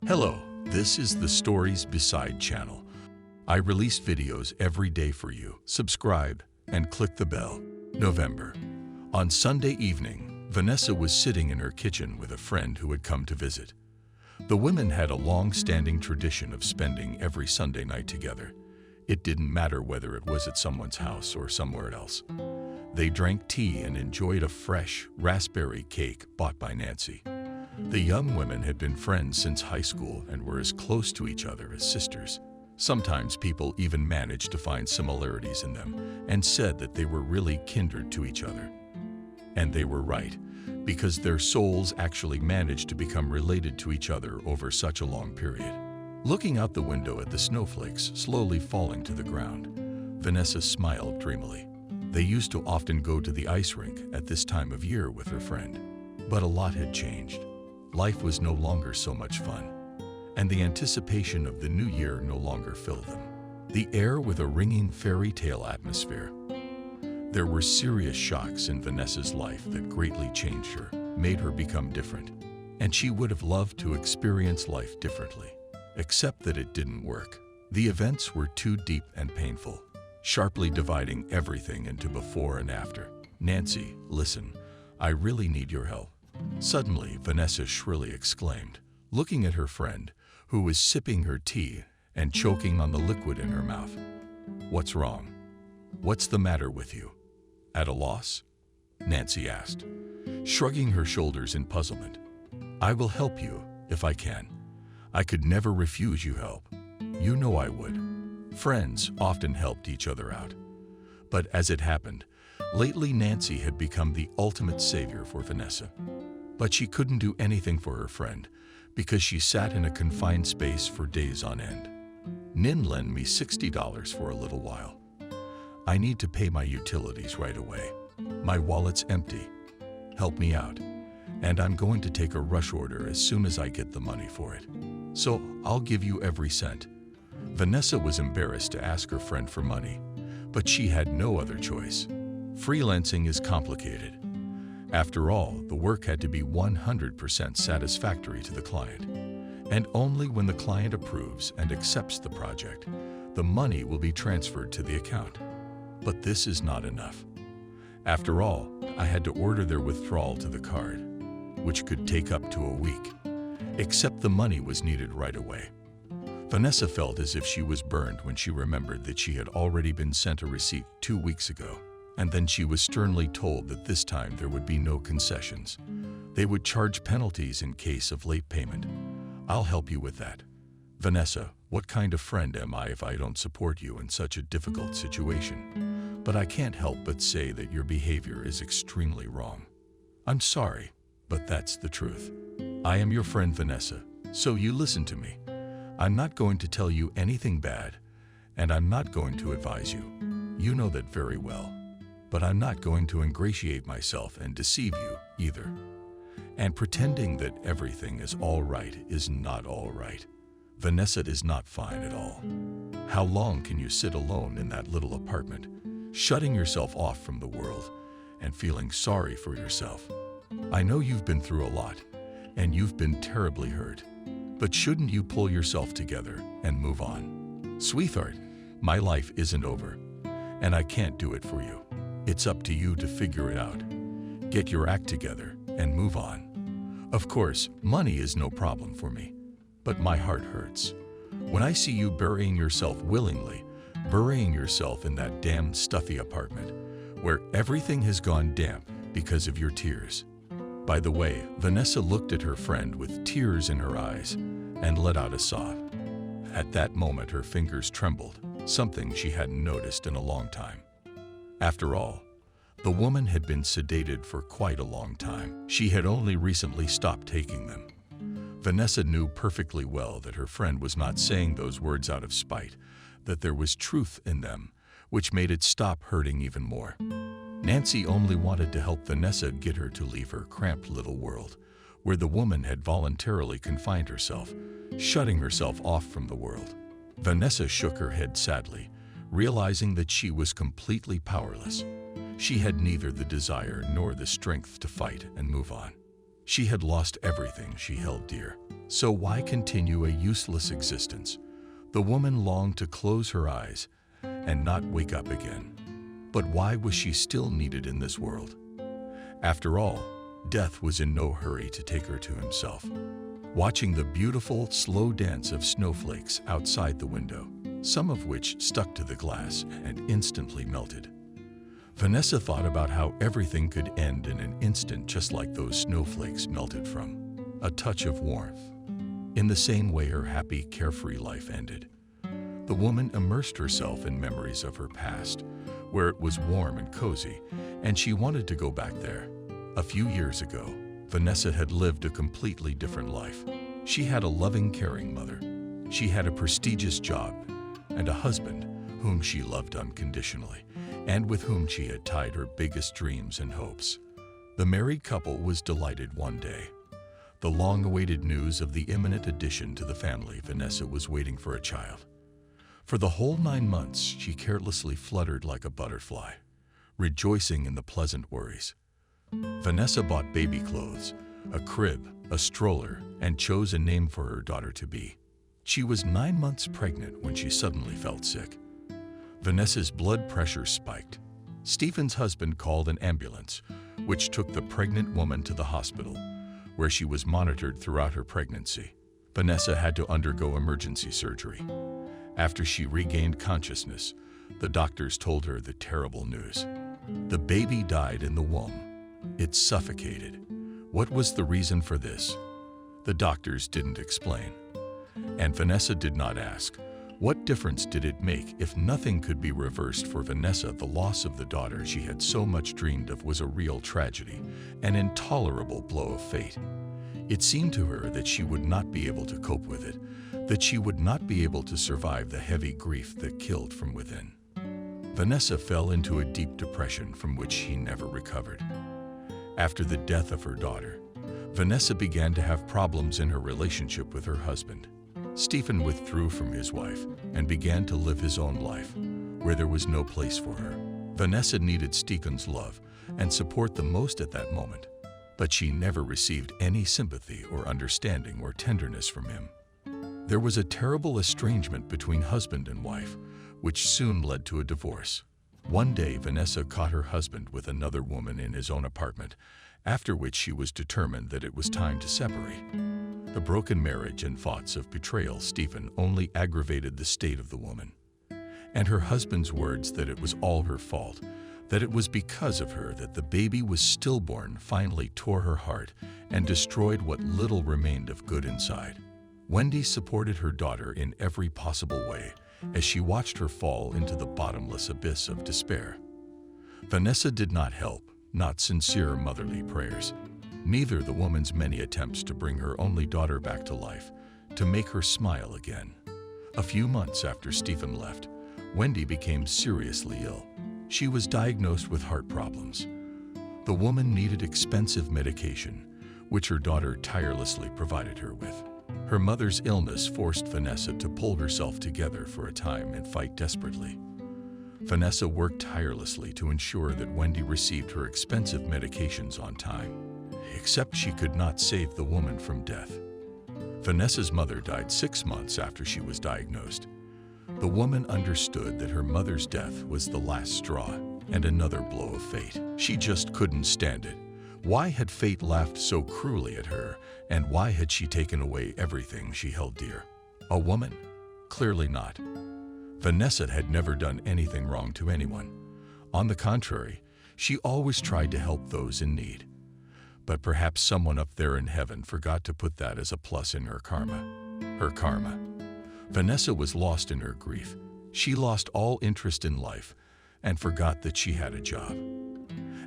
Hello, this is the Stories Beside channel. I release videos every day for you. Subscribe and click the bell. November. On Sunday evening, Vanessa was sitting in her kitchen with a friend who had come to visit. The women had a long-standing tradition of spending every Sunday night together. It didn't matter whether it was at someone's house or somewhere else. They drank tea and enjoyed a fresh raspberry cake bought by Nancy. The young women had been friends since high school and were as close to each other as sisters. Sometimes people even managed to find similarities in them and said that they were really kindred to each other. And they were right, because their souls actually managed to become related to each other over such a long period. Looking out the window at the snowflakes slowly falling to the ground, Vanessa smiled dreamily. They used to often go to the ice rink at this time of year with her friend. But a lot had changed. Life was no longer so much fun, and the anticipation of the new year no longer filled them. The air with a ringing fairy tale atmosphere. There were serious shocks in Vanessa's life that greatly changed her, made her become different, and she would have loved to experience life differently, except that it didn't work. The events were too deep and painful, sharply dividing everything into before and after. "Nancy, listen, I really need your help." Suddenly, Vanessa shrilly exclaimed, looking at her friend, who was sipping her tea and choking on the liquid in her mouth. "What's wrong? What's the matter with you?" "At a loss?" Nancy asked, shrugging her shoulders in puzzlement. "I will help you, if I can. I could never refuse you help. You know I would." Friends often helped each other out. But as it happened, lately Nancy had become the ultimate savior for Vanessa. But she couldn't do anything for her friend because she sat in a confined space for days on end. "Nin, lend me $60 for a little while. I need to pay my utilities right away. My wallet's empty. Help me out. And I'm going to take a rush order as soon as I get the money for it. So I'll give you every cent." Vanessa was embarrassed to ask her friend for money, but she had no other choice. Freelancing is complicated. After all, the work had to be 100% satisfactory to the client. And only when the client approves and accepts the project, the money will be transferred to the account. But this is not enough. After all, I had to order their withdrawal to the card, which could take up to a week. Except the money was needed right away. Vanessa felt as if she was burned when she remembered that she had already been sent a receipt 2 weeks ago. And then she was sternly told that this time there would be no concessions. They would charge penalties in case of late payment. "I'll help you with that." "Vanessa, what kind of friend am I if I don't support you in such a difficult situation? But I can't help but say that your behavior is extremely wrong. I'm sorry, but that's the truth. I am your friend Vanessa, so you listen to me. I'm not going to tell you anything bad, and I'm not going to advise you. You know that very well. But I'm not going to ingratiate myself and deceive you either. And pretending that everything is all right is not all right. Vanessa is not fine at all. How long can you sit alone in that little apartment, shutting yourself off from the world and feeling sorry for yourself? I know you've been through a lot, and you've been terribly hurt. But shouldn't you pull yourself together and move on? Sweetheart, my life isn't over, and I can't do it for you. It's up to you to figure it out. Get your act together and move on. Of course, money is no problem for me, but my heart hurts. When I see you burying yourself willingly, burying yourself in that damn stuffy apartment, where everything has gone damp because of your tears." By the way, Vanessa looked at her friend with tears in her eyes and let out a sob. At that moment, her fingers trembled, something she hadn't noticed in a long time. After all, the woman had been sedated for quite a long time. She had only recently stopped taking them. Vanessa knew perfectly well that her friend was not saying those words out of spite, that there was truth in them, which made it stop hurting even more. Nancy only wanted to help Vanessa get her to leave her cramped little world, where the woman had voluntarily confined herself, shutting herself off from the world. Vanessa shook her head sadly, realizing that she was completely powerless. She had neither the desire nor the strength to fight and move on. She had lost everything she held dear. So why continue a useless existence? The woman longed to close her eyes and not wake up again. But why was she still needed in this world? After all, death was in no hurry to take her to himself. Watching the beautiful, slow dance of snowflakes outside the window, some of which stuck to the glass and instantly melted, Vanessa thought about how everything could end in an instant, just like those snowflakes melted from a touch of warmth. In the same way her happy, carefree life ended. The woman immersed herself in memories of her past, where it was warm and cozy, and she wanted to go back there. A few years ago, Vanessa had lived a completely different life. She had a loving, caring mother. She had a prestigious job and a husband whom she loved unconditionally, and with whom she had tied her biggest dreams and hopes. The married couple was delighted one day. The long-awaited news of the imminent addition to the family, Vanessa was waiting for a child. For the whole 9 months, she carelessly fluttered like a butterfly, rejoicing in the pleasant worries. Vanessa bought baby clothes, a crib, a stroller, and chose a name for her daughter to be. She was 9 months pregnant when she suddenly felt sick. Vanessa's blood pressure spiked. Stephen's husband called an ambulance, which took the pregnant woman to the hospital, where she was monitored throughout her pregnancy. Vanessa had to undergo emergency surgery. After she regained consciousness, the doctors told her the terrible news. The baby died in the womb. It suffocated. What was the reason for this? The doctors didn't explain. And Vanessa did not ask. What difference did it make if nothing could be reversed for Vanessa? The loss of the daughter she had so much dreamed of was a real tragedy, an intolerable blow of fate. It seemed to her that she would not be able to cope with it, that she would not be able to survive the heavy grief that killed from within. Vanessa fell into a deep depression from which she never recovered. After the death of her daughter, Vanessa began to have problems in her relationship with her husband. Stephen withdrew from his wife and began to live his own life, where there was no place for her. Vanessa needed Stephen's love and support the most at that moment, but she never received any sympathy or understanding or tenderness from him. There was a terrible estrangement between husband and wife, which soon led to a divorce. One day, Vanessa caught her husband with another woman in his own apartment, after which she was determined that it was time to separate. The broken marriage and thoughts of betrayal Stephen only aggravated the state of the woman. And her husband's words that it was all her fault, that it was because of her that the baby was stillborn, finally tore her heart and destroyed what little remained of good inside. Wendy supported her daughter in every possible way as she watched her fall into the bottomless abyss of despair. Vanessa did not help, not sincere motherly prayers. Neither the woman's many attempts to bring her only daughter back to life, to make her smile again. A few months after Stephen left, Wendy became seriously ill. She was diagnosed with heart problems. The woman needed expensive medication, which her daughter tirelessly provided her with. Her mother's illness forced Vanessa to pull herself together for a time and fight desperately. Vanessa worked tirelessly to ensure that Wendy received her expensive medications on time. Except she could not save the woman from death. Vanessa's mother died 6 months after she was diagnosed. The woman understood that her mother's death was the last straw and another blow of fate. She just couldn't stand it. Why had fate laughed so cruelly at her, and why had she taken away everything she held dear? A woman? Clearly not. Vanessa had never done anything wrong to anyone. On the contrary, she always tried to help those in need. But perhaps someone up there in heaven forgot to put that as a plus in her karma. Her karma. Vanessa was lost in her grief. She lost all interest in life and forgot that she had a job.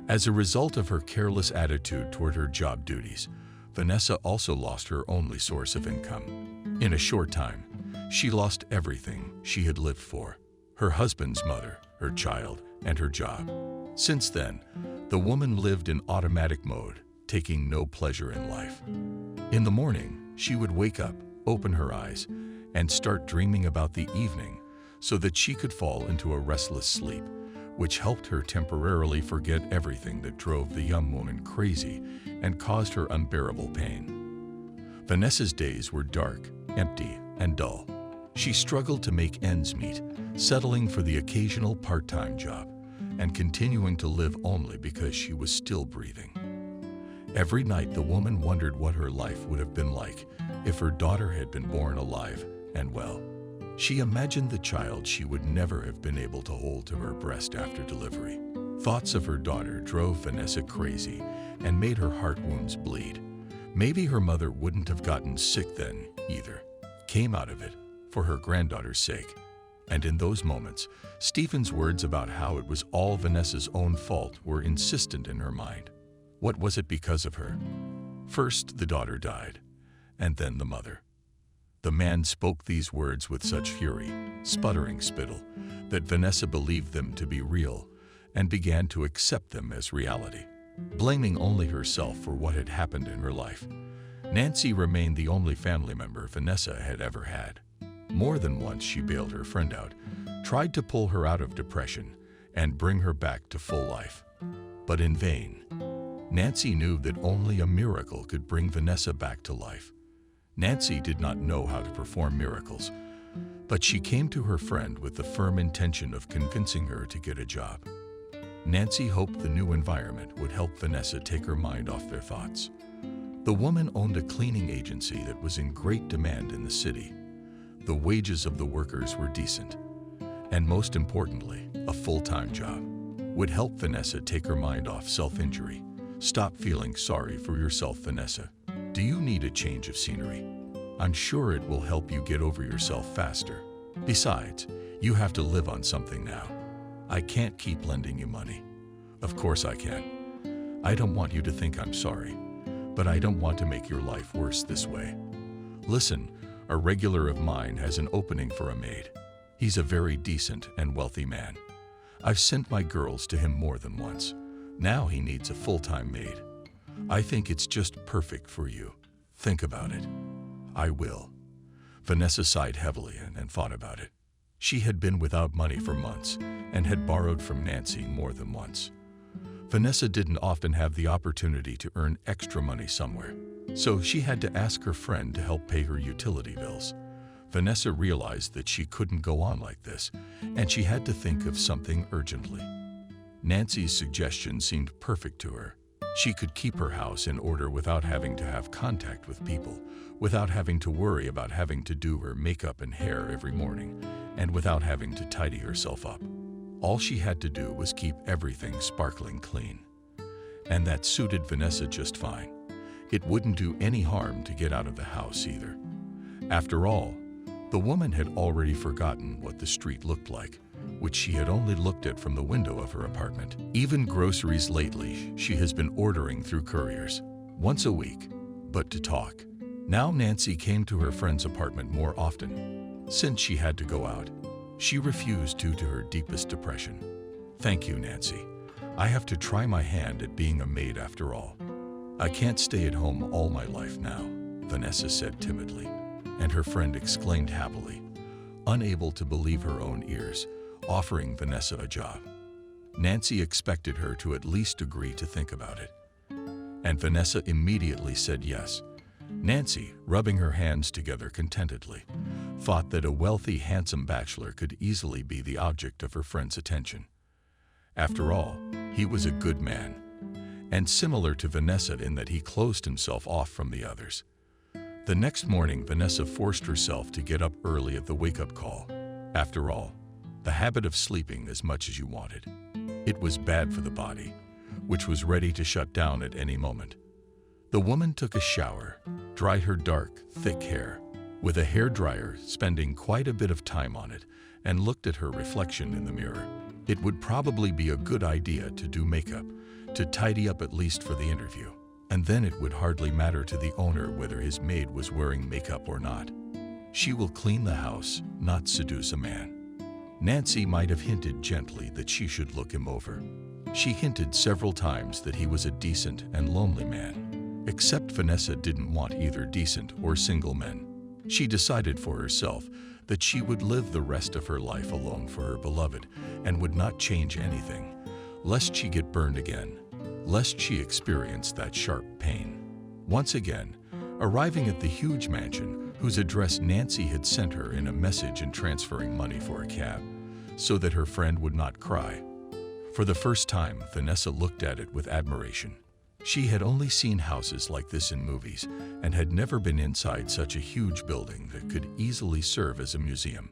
As a result of her careless attitude toward her job duties, Vanessa also lost her only source of income. In a short time, she lost everything she had lived for: her husband's mother, her child, and her job. Since then, the woman lived in automatic mode, taking no pleasure in life. In the morning, she would wake up, open her eyes, and start dreaming about the evening so that she could fall into a restless sleep, which helped her temporarily forget everything that drove the young woman crazy and caused her unbearable pain. Vanessa's days were dark, empty, and dull. She struggled to make ends meet, settling for the occasional part-time job and continuing to live only because she was still breathing. Every night, the woman wondered what her life would have been like if her daughter had been born alive and well. She imagined the child she would never have been able to hold to her breast after delivery. Thoughts of her daughter drove Vanessa crazy and made her heart wounds bleed. Maybe her mother wouldn't have gotten sick then either. Came out of it for her granddaughter's sake. And in those moments, Stephen's words about how it was all Vanessa's own fault were insistent in her mind. What was it because of her? First, the daughter died, and then the mother. The man spoke these words with such fury, sputtering spittle, that Vanessa believed them to be real and began to accept them as reality, blaming only herself for what had happened in her life. Nancy remained the only family member Vanessa had ever had. More than once she bailed her friend out, tried to pull her out of depression and bring her back to full life. But in vain. Nancy knew that only a miracle could bring Vanessa back to life. Nancy did not know how to perform miracles, but she came to her friend with the firm intention of convincing her to get a job. Nancy hoped the new environment would help Vanessa take her mind off their thoughts. The woman owned a cleaning agency that was in great demand in the city. The wages of the workers were decent, and most importantly, a full-time job would help Vanessa take her mind off self-injury. Stop feeling sorry for yourself, Vanessa. Do you need a change of scenery? I'm sure it will help you get over yourself faster. Besides, you have to live on something now. I can't keep lending you money. Of course I can. I don't want you to think I'm sorry, but I don't want to make your life worse this way. Listen, a regular of mine has an opening for a maid. He's a very decent and wealthy man. I've sent my girls to him more than once. Now he needs a full-time maid. I think it's just perfect for you. Think about it. I will. Vanessa sighed heavily and thought about it. She had been without money for months and had borrowed from Nancy more than once. Vanessa didn't often have the opportunity to earn extra money somewhere, so she had to ask her friend to help pay her utility bills. Vanessa realized that she couldn't go on like this, and she had to think of something urgently. Nancy's suggestion seemed perfect to her. She could keep her house in order without having to have contact with people, without having to worry about having to do her makeup and hair every morning, and without having to tidy herself up. All she had to do was keep everything sparkling clean. And that suited Vanessa just fine. It wouldn't do any harm to get out of the house either. After all, the woman had already forgotten what the street looked like, which she had only looked at from the window of her apartment. Even groceries lately, she has been ordering through couriers, once a week, but to talk. Now Nancy came to her friend's apartment more often. Since she had to go out, she refused due to her deepest depression. Thank you, Nancy. I have to try my hand at being a maid after all. I can't stay at home all my life now, Vanessa said timidly, and her friend exclaimed happily, unable to believe her own ears, offering Vanessa a job. Nancy expected her to at least agree to think about it, and Vanessa immediately said yes. Nancy, rubbing her hands together contentedly, thought that a wealthy, handsome bachelor could easily be the object of her friend's attention. After all, he was a good man, and similar to Vanessa in that he closed himself off from the others. The next morning, Vanessa forced herself to get up early at the wake-up call. After all, the habit of sleeping as much as you wanted. It was bad for the body, which was ready to shut down at any moment. The woman took a shower, dried her dark, thick hair with a hairdryer, spending quite a bit of time on it, and looked at her reflection in the mirror. It would probably be a good idea to do makeup, to tidy up at least for the interview, and then it would hardly matter to the owner whether his maid was wearing makeup or not. She will clean the house, not seduce a man. Nancy might have hinted gently that she should look him over. She hinted several times that he was a decent and lonely man. Except Vanessa didn't want either decent or single men. She decided for herself that she would live the rest of her life alone for her beloved and would not change anything, lest she get burned again, lest she experience that sharp pain. Once again, arriving at the huge mansion whose address Nancy had sent her in a message and transferring money for a cab, so that her friend would not cry. For the first time, Vanessa looked at it with admiration. She had only seen houses like this in movies and had never been inside such a huge building that could easily serve as a museum.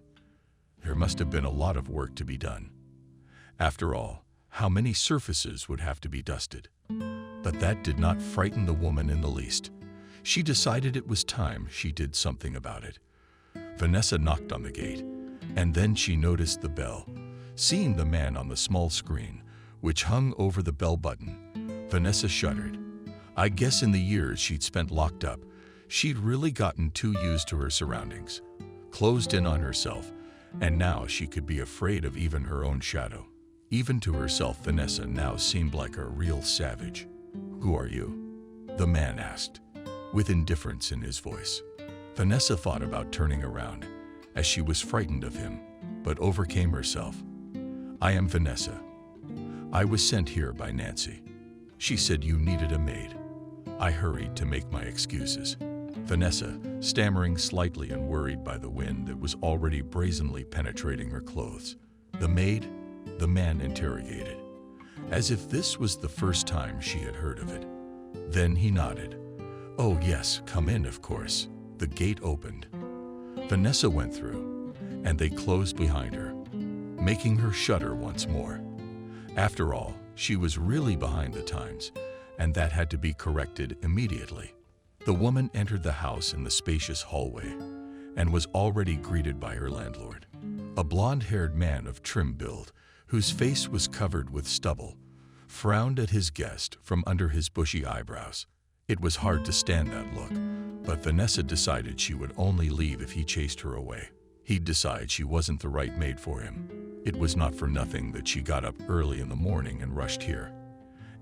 There must have been a lot of work to be done. After all, how many surfaces would have to be dusted? But that did not frighten the woman in the least. She decided it was time she did something about it. Vanessa knocked on the gate, and then she noticed the bell. Seeing the man on the small screen, which hung over the bell button, Vanessa shuddered. I guess in the years she'd spent locked up, she'd really gotten too used to her surroundings, closed in on herself, and now she could be afraid of even her own shadow. Even to herself, Vanessa now seemed like a real savage. Who are you? The man asked, with indifference in his voice. Vanessa thought about turning around, as she was frightened of him, but overcame herself. I am Vanessa. I was sent here by Nancy. She said you needed a maid. I hurried to make my excuses. Vanessa, stammering slightly and worried by the wind that was already brazenly penetrating her clothes. The maid? The man interrogated, as if this was the first time she had heard of it. Then he nodded. Oh yes, come in, of course. The gate opened. Vanessa went through, and they closed behind her, making her shudder once more. After all, she was really behind the times, and that had to be corrected immediately. The woman entered the house in the spacious hallway and was already greeted by her landlord, a blonde-haired man of trim build whose face was covered with stubble, frowned at his guest from under his bushy eyebrows. It was hard to stand that look, but Vanessa decided she would only leave if he chased her away. He'd decide she wasn't the right maid for him. It was not for nothing that she got up early in the morning and rushed here.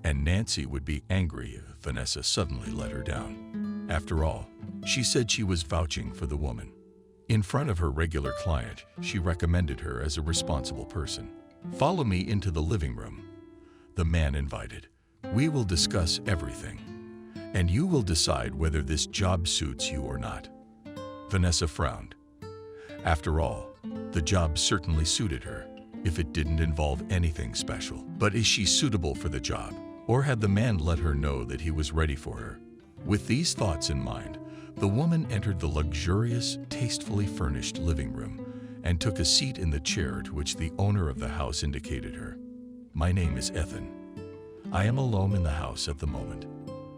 And Nancy would be angry if Vanessa suddenly let her down. After all, she said she was vouching for the woman. In front of her regular client, she recommended her as a responsible person. Follow me into the living room, the man invited. We will discuss everything, and you will decide whether this job suits you or not. Vanessa frowned. After all, the job certainly suited her, if it didn't involve anything special. But is she suitable for the job? Or had the man let her know that he was ready for her? With these thoughts in mind, the woman entered the luxurious, tastefully furnished living room and took a seat in the chair to which the owner of the house indicated her. My name is Ethan. I am alone in the house at the moment,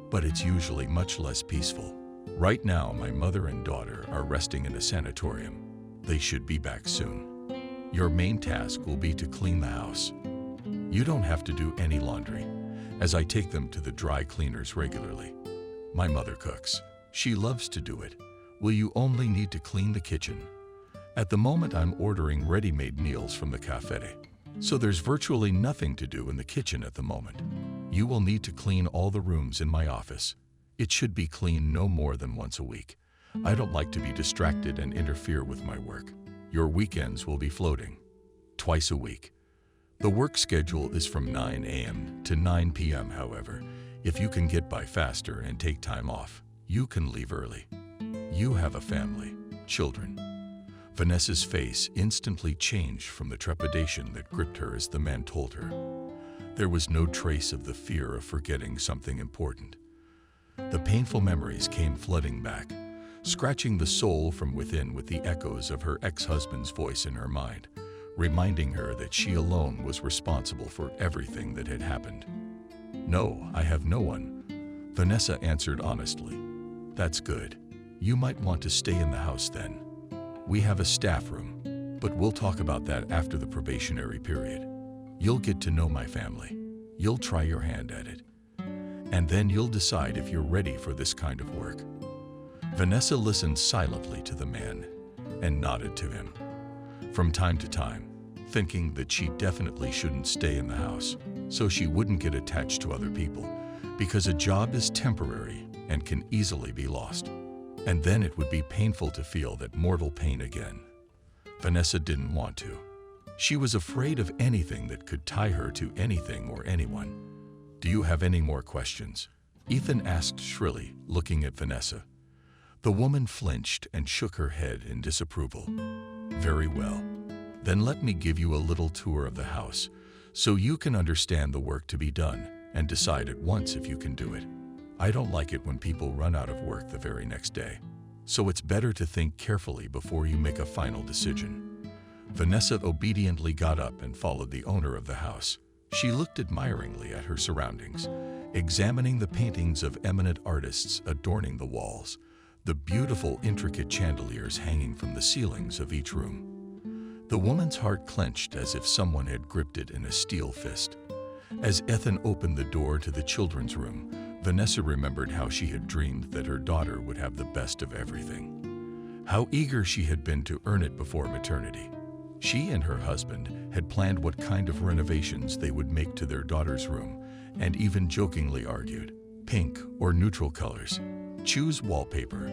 but it's usually much less peaceful. Right now, my mother and daughter are resting in a sanatorium. They should be back soon. Your main task will be to clean the house. You don't have to do any laundry, as I take them to the dry cleaners regularly. My mother cooks. She loves to do it. Will you only need to clean the kitchen? At the moment, I'm ordering ready-made meals from the cafe, so there's virtually nothing to do in the kitchen at the moment. You will need to clean all the rooms in my office. It should be cleaned no more than once a week. I don't like to be distracted and interfere with my work. Your weekends will be floating. Twice a week. The work schedule is from 9 a.m. to 9 p.m. However, if you can get by faster and take time off, you can leave early. You have a family, children. Vanessa's face instantly changed from the trepidation that gripped her as the man told her. There was no trace of the fear of forgetting something important. The painful memories came flooding back, scratching the soul from within with the echoes of her ex-husband's voice in her mind, reminding her that she alone was responsible for everything that had happened. No, I have no one, Vanessa answered honestly. That's good. You might want to stay in the house then. We have a staff room, but we'll talk about that after the probationary period. You'll get to know my family. You'll try your hand at it. And then you'll decide if you're ready for this kind of work. Vanessa listened silently to the man and nodded to him, from time to time, thinking that she definitely shouldn't stay in the house so she wouldn't get attached to other people, because a job is temporary and can easily be lost. And then it would be painful to feel that mortal pain again. Vanessa didn't want to. She was afraid of anything that could tie her to anything or anyone. "Do you have any more questions?" Ethan asked shrilly, looking at Vanessa. The woman flinched and shook her head in disapproval. "Very well. Then let me give you a little tour of the house, so you can understand the work to be done and decide at once if you can do it. I don't like it when people run out of work the very next day, so it's better to think carefully before you make a final decision." Vanessa obediently got up and followed the owner of the house. She looked admiringly at her surroundings, examining the paintings of eminent artists adorning the walls, the beautiful intricate chandeliers hanging from the ceilings of each room. The woman's heart clenched as if someone had gripped it in a steel fist. As Ethan opened the door to the children's room, Vanessa remembered how she had dreamed that her daughter would have the best of everything. How eager she had been to earn it before maternity. She and her husband had planned what kind of renovations they would make to their daughter's room, and even jokingly argued, pink or neutral colors, choose wallpaper.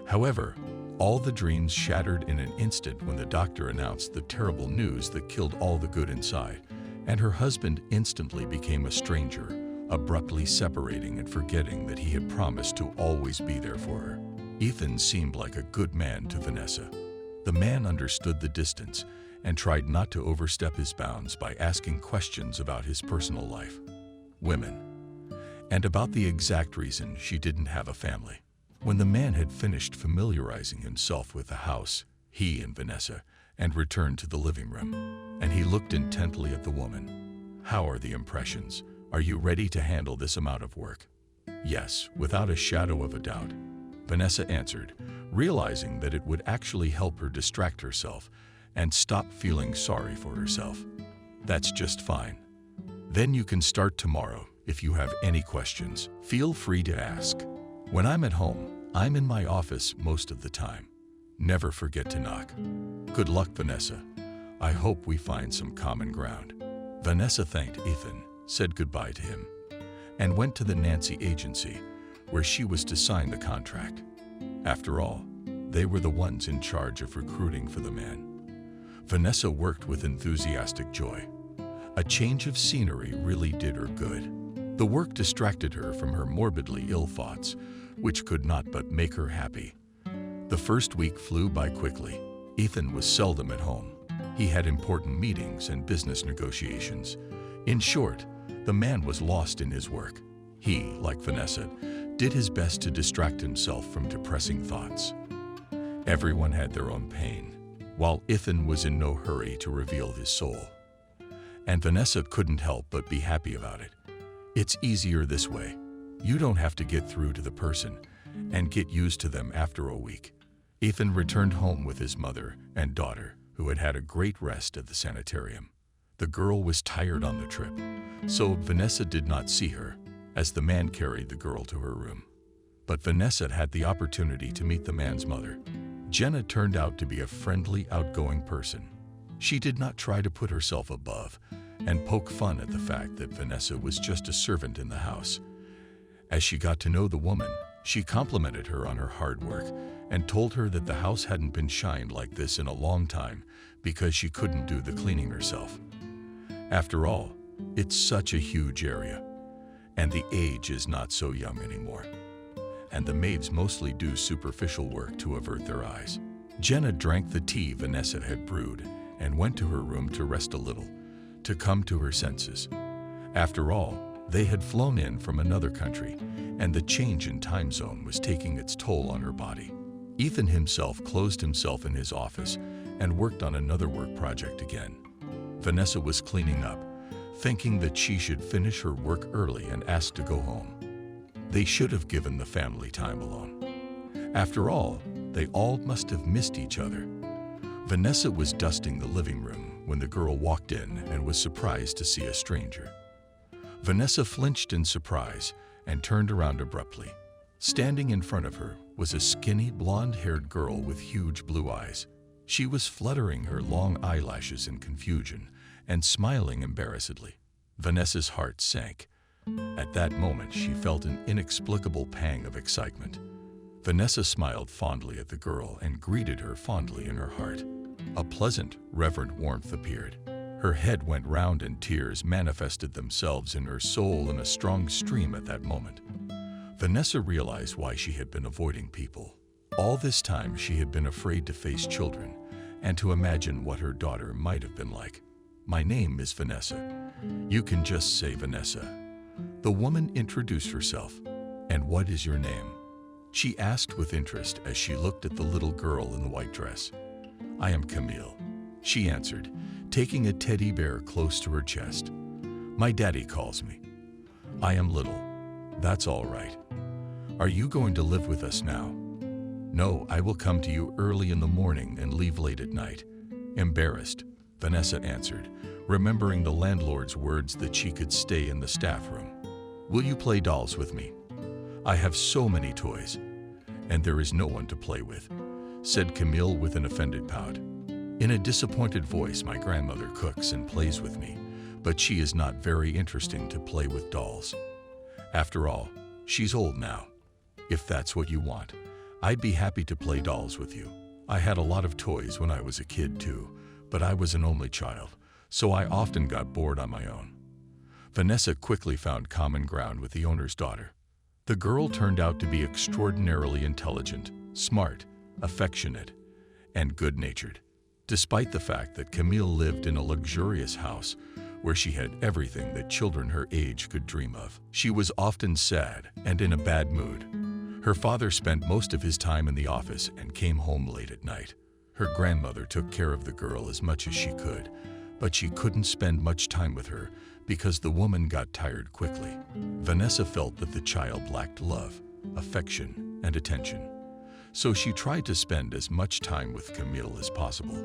However, all the dreams shattered in an instant when the doctor announced the terrible news that killed all the good inside, and her husband instantly became a stranger, abruptly separating and forgetting that he had promised to always be there for her. Ethan seemed like a good man to Vanessa. The man understood the distance and tried not to overstep his bounds by asking questions about his personal life, women, and about the exact reason she didn't have a family. When the man had finished familiarizing himself with the house, he and Vanessa, and returned to the living room, and he looked intently at the woman. "How are the impressions? Are you ready to handle this amount of work?" "Yes, without a shadow of a doubt," Vanessa answered, realizing that it would actually help her distract herself and stop feeling sorry for herself. "That's just fine. Then you can start tomorrow. If you have any questions, feel free to ask. When I'm at home, I'm in my office most of the time. Never forget to knock." "Good luck, Vanessa. I hope we find some common ground." Vanessa thanked Ethan, said goodbye to him, and went to the Nancy agency, where she was to sign the contract. After all, they were the ones in charge of recruiting for the man. Vanessa worked with enthusiastic joy. A change of scenery really did her good. The work distracted her from her morbidly ill thoughts, which could not but make her happy. The first week flew by quickly. Ethan was seldom at home. He had important meetings and business negotiations. In short, the man was lost in his work. He, like Vanessa, did his best to distract himself from depressing thoughts. Everyone had their own pain, while Ethan was in no hurry to reveal his soul. And Vanessa couldn't help but be happy about it. It's easier this way. You don't have to get through to the person and get used to them after a week. Ethan returned home with his mother and daughter, who had had a great rest at the sanitarium. The girl was tired on the trip, so Vanessa did not see her, as the man carried the girl to her room. But Vanessa had the opportunity to meet the man's mother. Jenna turned out to be a friendly, outgoing person. She did not try to put herself above and poke fun at the fact that Vanessa was just a servant in the house. As she got to know the woman, she complimented her on her hard work and told her that the house hadn't been shined like this in a long time because she couldn't do the cleaning herself. After all, it's such a huge area, and the age is not so young anymore. And the maids mostly do superficial work to avert their eyes. Jenna drank the tea Vanessa had brewed and went to her room to rest a little, to come to her senses. After all, they had flown in from another country, and the change in time zone was taking its toll on her body. Ethan himself closed himself in his office and worked on another work project again. Vanessa was cleaning up, thinking that she should finish her work early and asked to go home. They should have given the family time alone. After all, they all must have missed each other. Vanessa was dusting the living room when the girl walked in and was surprised to see a stranger. Vanessa flinched in surprise and turned around abruptly. Standing in front of her was a skinny, blonde-haired girl with huge blue eyes. She was fluttering her long eyelashes in confusion and smiling embarrassedly. Vanessa's heart sank. At that moment, she felt an inexplicable pang of excitement. Vanessa smiled fondly at the girl and greeted her fondly in her heart. A pleasant, reverent warmth appeared. Her head went round and tears manifested themselves in her soul in a strong stream at that moment. Vanessa realized why she had been avoiding people. All this time she had been afraid to face children and to imagine what her daughter might have been like. "My name is Vanessa. You can just say Vanessa." The woman introduced herself. "And what is your name?" she asked with interest as she looked at the little girl in the white dress. "I am Camille," she answered, taking a teddy bear close to her chest. "My daddy calls me." "I am little." "That's all right. Are you going to live with us now?" "No, I will come to you early in the morning and leave late at night." Embarrassed, Vanessa answered, remembering the landlord's words that she could stay in the staff room. "Will you play dolls with me? I have so many toys, and there is no one to play with," said Camille with an offended pout. "In a disappointed voice, my grandmother cooks and plays with me, but she is not very interesting to play with dolls. After all, she's old now. If that's what you want, I'd be happy to play dolls with you. I had a lot of toys when I was a kid too, but I was an only child, so I often got bored on my own." Vanessa quickly found common ground with the owner's daughter. The girl turned out to be extraordinarily intelligent, smart, affectionate, and good-natured. Despite the fact that Camille lived in a luxurious house where she had everything that children her age could dream of, she was often sad and in a bad mood. Her father spent most of his time in the office and came home late at night. Her grandmother took care of the girl as much as she could, but she couldn't spend much time with her because the woman got tired quickly. Vanessa felt that the child lacked love, affection, and attention, so she tried to spend as much time with Camille as possible.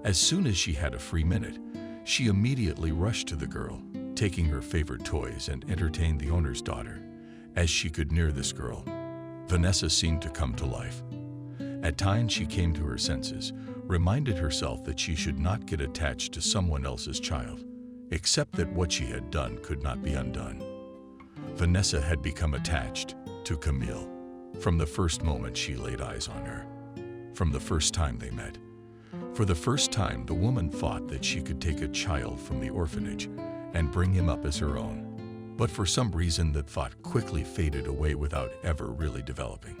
As soon as she had a free minute, she immediately rushed to the girl, taking her favorite toys and entertained the owner's daughter. As she could near this girl, Vanessa seemed to come to life. At times she came to her senses, reminded herself that she should not get attached to someone else's child, except that what she had done could not be undone. Vanessa had become attached to Camille from the first moment she laid eyes on her, from the first time they met. For the first time, the woman thought that she could take a child from the orphanage and bring him up as her own. But for some reason, that thought quickly faded away without ever really developing.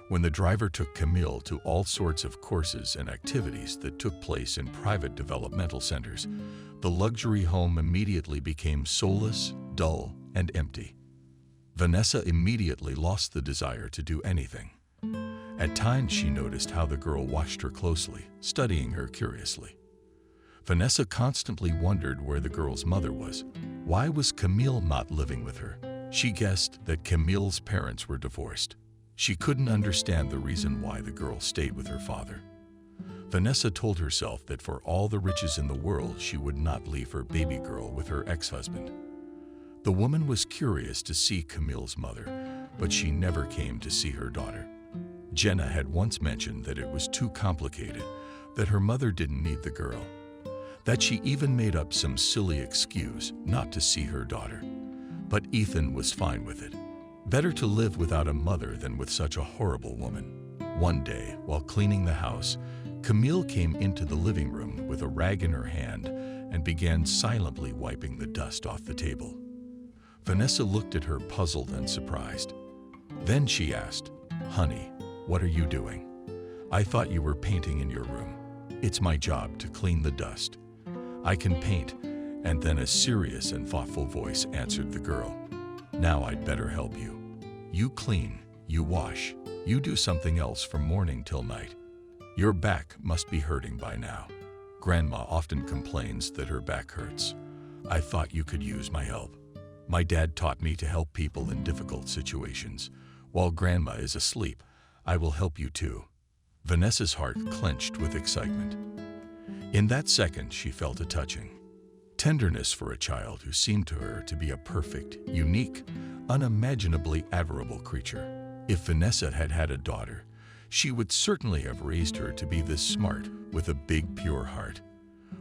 When the driver took Camille to all sorts of courses and activities that took place in private developmental centers, the luxury home immediately became soulless, dull, and empty. Vanessa immediately lost the desire to do anything. At times she noticed how the girl watched her closely, studying her curiously. Vanessa constantly wondered where the girl's mother was. Why was Camille not living with her? She guessed that Camille's parents were divorced. She couldn't understand the reason why the girl stayed with her father. Vanessa told herself that for all the riches in the world, she would not leave her baby girl with her ex-husband. The woman was curious to see Camille's mother, but she never came to see her daughter. Jenna had once mentioned that it was too complicated, that her mother didn't need the girl, that she even made up some silly excuse not to see her daughter. But Ethan was fine with it. Better to live without a mother than with such a horrible woman. One day, while cleaning the house, Camille came into the living room with a rag in her hand and began silently wiping the dust off the table. Vanessa looked at her puzzled and surprised. Then she asked, "Honey, what are you doing? I thought you were painting in your room." "It's my job to clean the dust. I can paint." And then a serious and thoughtful voice answered the girl. "Now I'd better help you. You clean, you wash, you do something else from morning till night. Your back must be hurting by now. Grandma often complains that her back hurts. I thought you could use my help. My dad taught me to help people in difficult situations. While Grandma is asleep, I will help you too." Vanessa's heart clenched with excitement. In that second, she felt a touching tenderness for a child who seemed to her to be a perfect, unique, unimaginably adorable creature. If Vanessa had had a daughter, she would certainly have raised her to be this smart, with a big, pure heart.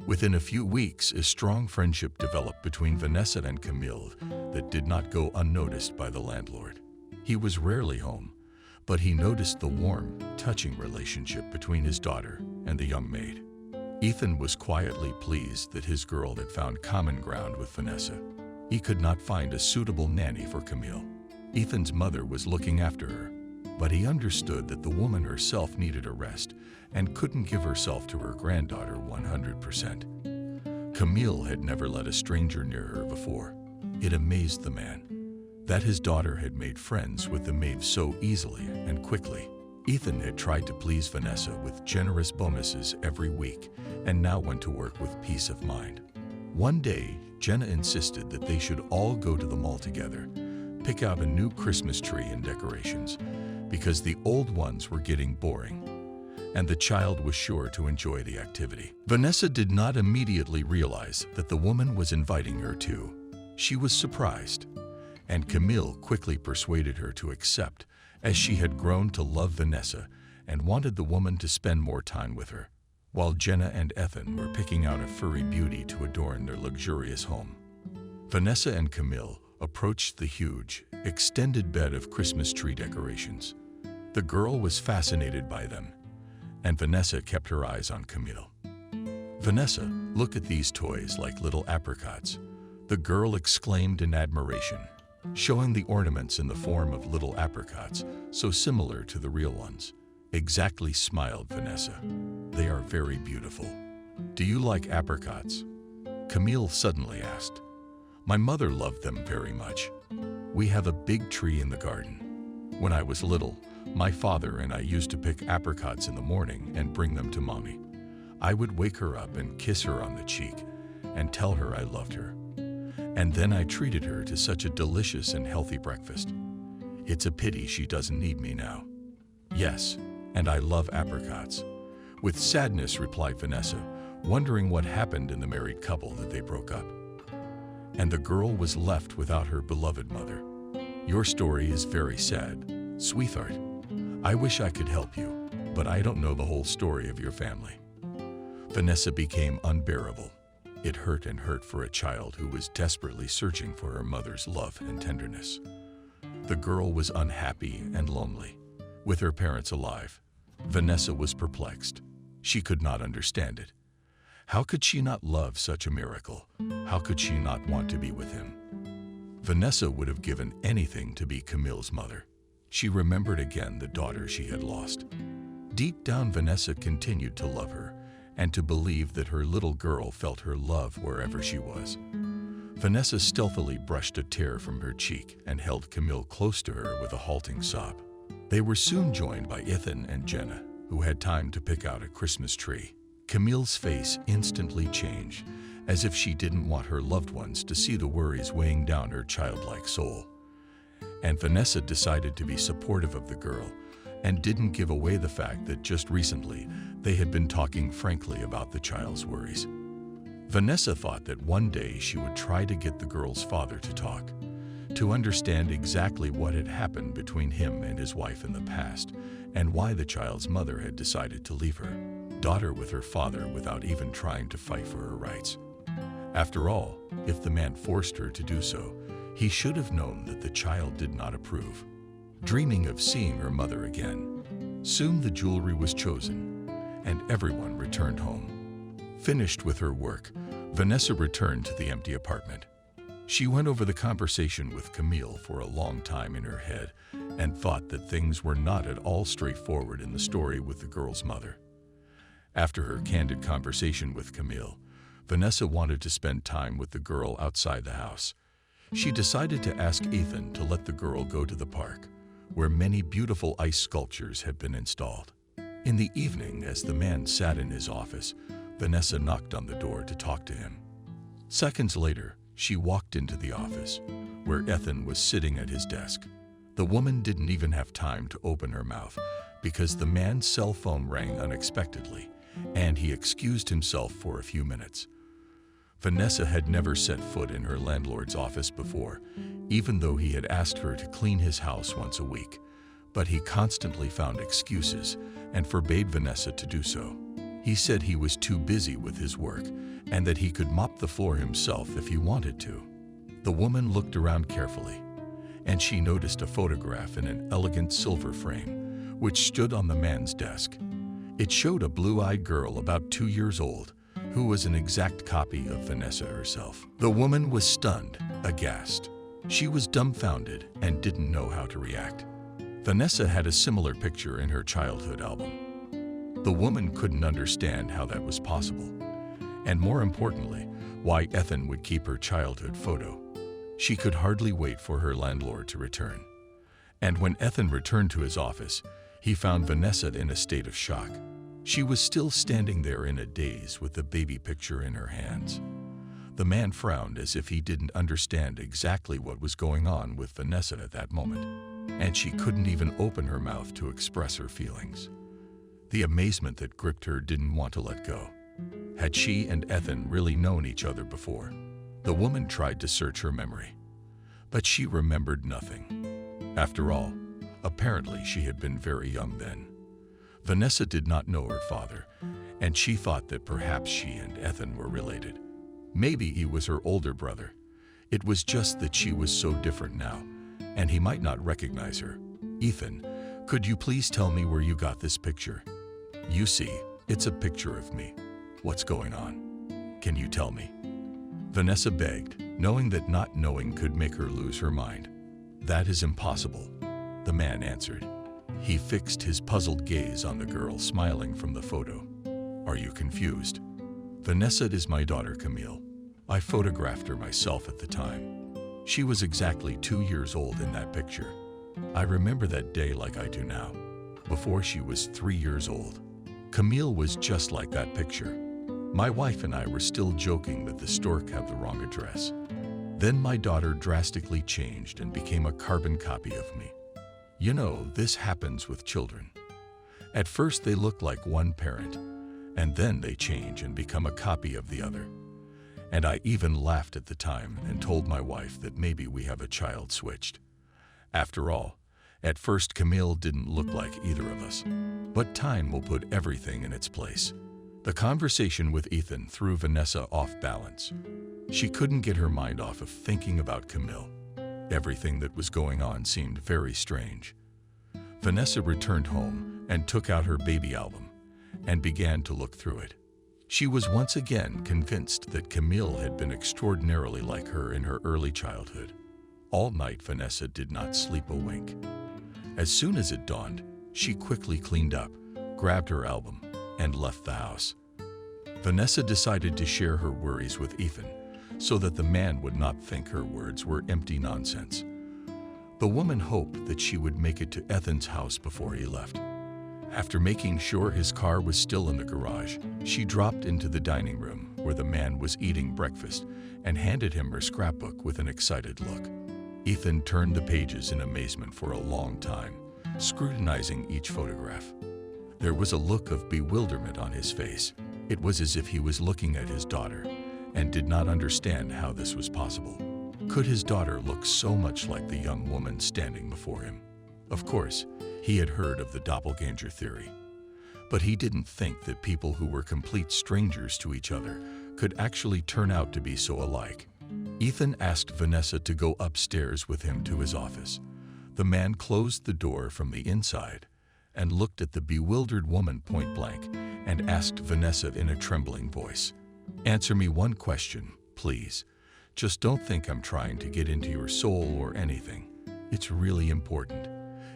Within a few weeks, a strong friendship developed between Vanessa and Camille that did not go unnoticed by the landlord. He was rarely home, but he noticed the warm, touching relationship between his daughter and the young maid. Ethan was quietly pleased that his girl had found common ground with Vanessa. He could not find a suitable nanny for Camille. Ethan's mother was looking after her, but he understood that the woman herself needed a rest and couldn't give herself to her granddaughter 100%. Camille had never let a stranger near her before. It amazed the man that his daughter had made friends with the maid so easily and quickly. Ethan had tried to please Vanessa with generous bonuses every week and now went to work with peace of mind. One day, Jenna insisted that they should all go to the mall together, pick out a new Christmas tree and decorations, because the old ones were getting boring, and the child was sure to enjoy the activity. Vanessa did not immediately realize that the woman was inviting her too. She was surprised, and Camille quickly persuaded her to accept, as she had grown to love Vanessa and wanted the woman to spend more time with her, while Jenna and Ethan were picking out a furry beauty to adorn their luxurious home. Vanessa and Camille approached the huge, extended bed of Christmas tree decorations. The girl was fascinated by them, and Vanessa kept her eyes on Camille. "Vanessa, look at these toys like little apricots," the girl exclaimed in admiration, showing the ornaments in the form of little apricots, so similar to the real ones. "Exactly," smiled Vanessa. "They are very beautiful. Do you like apricots?" Camille suddenly asked. "My mother loved them very much. We have a big tree in the garden. When I was little, my father and I used to pick apricots in the morning and bring them to Mommy. I would wake her up and kiss her on the cheek and tell her I loved her. And then I treated her to such a delicious and healthy breakfast. It's a pity she doesn't need me now." "Yes, and I love apricots," with sadness replied Vanessa, wondering what happened in the married couple that they broke up. And the girl was left without her beloved mother. "Your story is very sad, sweetheart. I wish I could help you, but I don't know the whole story of your family." Vanessa became unbearable. It hurt and hurt for a child who was desperately searching for her mother's love and tenderness. The girl was unhappy and lonely. With her parents alive, Vanessa was perplexed. She could not understand it. How could she not love such a miracle? How could she not want to be with him? Vanessa would have given anything to be Camille's mother. She remembered again the daughter she had lost. Deep down, Vanessa continued to love her and to believe that her little girl felt her love wherever she was. Vanessa stealthily brushed a tear from her cheek and held Camille close to her with a halting sob. They were soon joined by Ethan and Jenna, who had time to pick out a Christmas tree. Camille's face instantly changed, as if she didn't want her loved ones to see the worries weighing down her childlike soul. And Vanessa decided to be supportive of the girl and didn't give away the fact that just recently they had been talking frankly about the child's worries. Vanessa thought that one day she would try to get the girl's father to talk, to understand exactly what had happened between him and his wife in the past and why the child's mother had decided to leave her daughter with her father without even trying to fight for her rights. After all, if the man forced her to do so, he should have known that the child did not approve. Dreaming of seeing her mother again, soon the jewelry was chosen, and everyone returned home. Finished with her work, Vanessa returned to the empty apartment. She went over the conversation with Camille for a long time in her head and thought that things were not at all straightforward in the story with the girl's mother. After her candid conversation with Camille, Vanessa wanted to spend time with the girl outside the house. She decided to ask Ethan to let the girl go to the park, where many beautiful ice sculptures had been installed. In the evening, as the man sat in his office, Vanessa knocked on the door to talk to him. Seconds later, she walked into the office, where Ethan was sitting at his desk. The woman didn't even have time to open her mouth because the man's cell phone rang unexpectedly, and he excused himself for a few minutes. Vanessa had never set foot in her landlord's office before, even though he had asked her to clean his house once a week. But he constantly found excuses and forbade Vanessa to do so. He said he was too busy with his work and that he could mop the floor himself if he wanted to. The woman looked around carefully, and she noticed a photograph in an elegant silver frame, which stood on the man's desk. It showed a blue-eyed girl about 2 years old who was an exact copy of Vanessa herself. The woman was stunned, aghast. She was dumbfounded and didn't know how to react. Vanessa had a similar picture in her childhood album. The woman couldn't understand how that was possible, and more importantly, why Ethan would keep her childhood photo. She could hardly wait for her landlord to return. And when Ethan returned to his office, he found Vanessa in a state of shock. She was still standing there in a daze with the baby picture in her hands. The man frowned as if he didn't understand exactly what was going on with Vanessa at that moment, and she couldn't even open her mouth to express her feelings. The amazement that gripped her didn't want to let go. Had she and Ethan really known each other before? The woman tried to search her memory, but she remembered nothing. After all, apparently she had been very young then. Vanessa did not know her father, and she thought that perhaps she and Ethan were related. Maybe he was her older brother. It was just that she was so different now, and he might not recognize her. "Ethan, could you please tell me where you got this picture? You see, it's a picture of me. What's going on? Can you tell me?" Vanessa begged, knowing that not knowing could make her lose her mind. "That is impossible," the man answered. He fixed his puzzled gaze on the girl smiling from the photo. "Are you confused? Vanessa is my daughter, Camille. I photographed her myself at the time. She was exactly 2 years old in that picture. I remember that day like I do now, before she was 3 years old. Camille was just like that picture. My wife and I were still joking that the stork had the wrong address. Then my daughter drastically changed and became a carbon copy of me. You know, this happens with children. At first they look like one parent, and then they change and become a copy of the other. And I even laughed at the time and told my wife that maybe we have a child switched. After all, at first Camille didn't look like either of us. But time will put everything in its place." The conversation with Ethan threw Vanessa off balance. She couldn't get her mind off of thinking about Camille. Everything that was going on seemed very strange. Vanessa returned home and took out her baby album and began to look through it. She was once again convinced that Camille had been extraordinarily like her in her early childhood. All night Vanessa did not sleep a wink. As soon as it dawned, she quickly cleaned up, grabbed her album, and left the house. Vanessa decided to share her worries with Ethan, so that the man would not think her words were empty nonsense. The woman hoped that she would make it to Ethan's house before he left. After making sure his car was still in the garage, she dropped into the dining room where the man was eating breakfast and handed him her scrapbook with an excited look. Ethan turned the pages in amazement for a long time, scrutinizing each photograph. There was a look of bewilderment on his face. It was as if he was looking at his daughter and did not understand how this was possible. Could his daughter look so much like the young woman standing before him? Of course, he had heard of the doppelganger theory, but he didn't think that people who were complete strangers to each other could actually turn out to be so alike. Ethan asked Vanessa to go upstairs with him to his office. The man closed the door from the inside and looked at the bewildered woman point blank and asked Vanessa in a trembling voice, "Answer me one question, please. Just don't think I'm trying to get into your soul or anything. It's really important.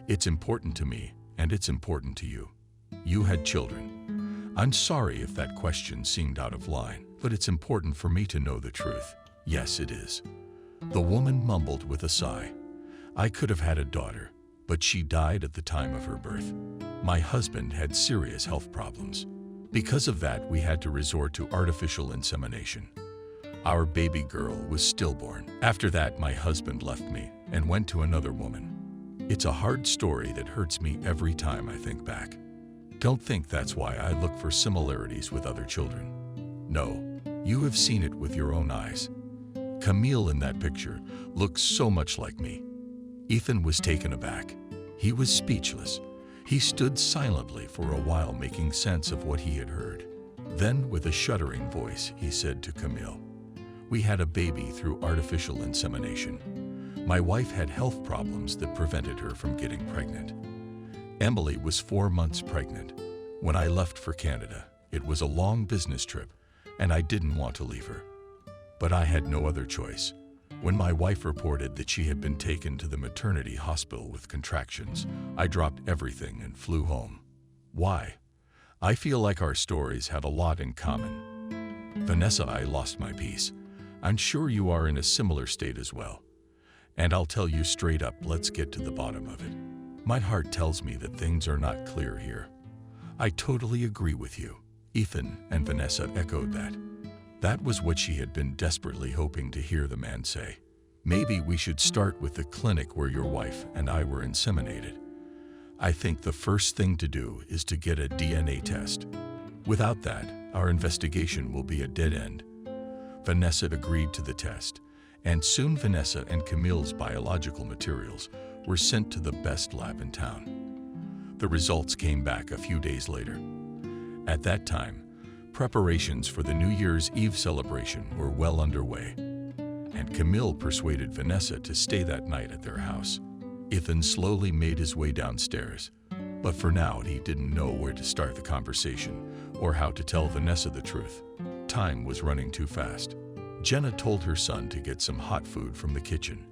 It's important to me, and it's important to you. You had children. I'm sorry if that question seemed out of line, but it's important for me to know the truth. Yes, it is." The woman mumbled with a sigh. "I could have had a daughter, but she died at the time of her birth. My husband had serious health problems. Because of that, we had to resort to artificial insemination. Our baby girl was stillborn. After that, my husband left me and went to another woman. It's a hard story that hurts me every time I think back. Don't think that's why I look for similarities with other children. No, you have seen it with your own eyes. Camille in that picture looks so much like me." Ethan was taken aback. He was speechless. He stood silently for a while, making sense of what he had heard. Then, with a shuddering voice, he said to Camille, "We had a baby through artificial insemination. My wife had health problems that prevented her from getting pregnant. Emily was 4 months pregnant. When I left for Canada, it was a long business trip, and I didn't want to leave her. But I had no other choice. When my wife reported that she had been taken to the maternity hospital with contractions, I dropped everything and flew home. Why? I feel like our stories had a lot in common. Vanessa, I lost my peace. I'm sure you are in a similar state as well. And I'll tell you straight up, let's get to the bottom of it. My heart tells me that things are not clear here. I totally agree with you. Ethan and Vanessa echoed that. That was what she had been desperately hoping to hear the man say. Maybe we should start with the clinic where your wife and I were inseminated. I think the first thing to do is to get a DNA test. Without that, our investigation will be a dead end. Vanessa agreed to the test, and soon Vanessa and Camille's biological materials were sent to the best lab in town. The results came back a few days later. At that time, preparations for the New Year's Eve celebration were well underway, and Camille persuaded Vanessa to stay that night at their house. Ethan slowly made his way downstairs, but for now he didn't know where to start the conversation or how to tell Vanessa the truth. Time was running too fast. Jenna told her son to get some hot food from the kitchen.